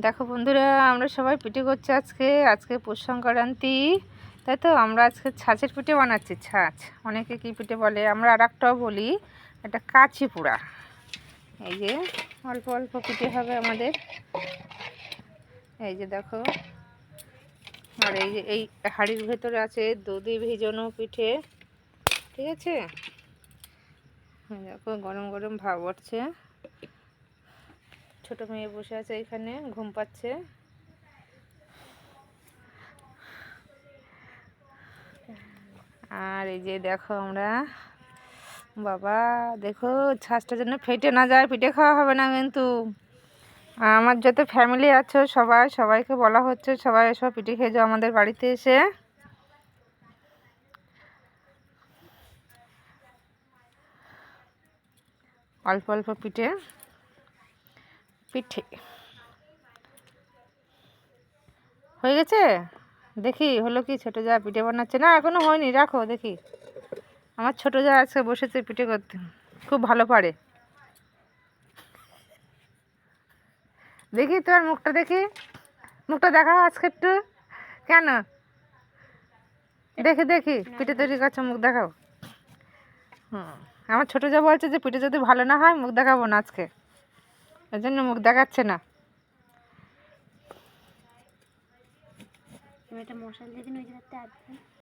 দেখো বন্ধুরা, আমরা সবাই পিঠে করছি আজকে পৌষ সংক্রান্তি, তাই তো আমরা আজকে ছাঁচের পিঠে বানাচ্ছি। ছাঁচ অনেকে কি পিঠে বলে, আমরা আর একটাও বলি, এটা কাচি পোড়া। এই যে অল্প অল্প পিঠে হবে আমাদের। এই যে দেখো, আর এই যে এই হাঁড়ির ভেতরে আছে দুধে ভেজানো পিঠে, ঠিক আছে। দেখো গরম গরম ভাব উঠছে। ছোট মেয়ে বসে আছে এখানে, ঘুম পাচ্ছে। আর এই যে দেখো আমরা, বাবা দেখো ছাঁচটা যেন ফেটে না যায়, পিঠে খাওয়া হবে না কিন্তু। আমার যত ফ্যামিলি আছে সবাইকে বলা হচ্ছে, সবাই এসব পিঠে খেয়ে যাও আমাদের বাড়িতে এসে। অল্প অল্প পিঠে হয়ে গেছে। দেখি হলো কি, ছোটো যা পিঠে বানাচ্ছে না, এখনো হয়নি, রাখো দেখি। আমার ছোটো যা আজকে বসেছে পিঠে করতে, খুব ভালো পারে। দেখি তোমার মুখটা দেখি, মুখটা দেখাও আজকে একটু। কেন দেখি পিঠে তৈরি করছো, মুখ দেখাও। আমার ছোটো যা বলছে যে পিঠে যদি ভালো না হয় মুখ দেখাবো না আজকে, ওই জন্য মুখ দেখাচ্ছে না। মশলা দিয়ে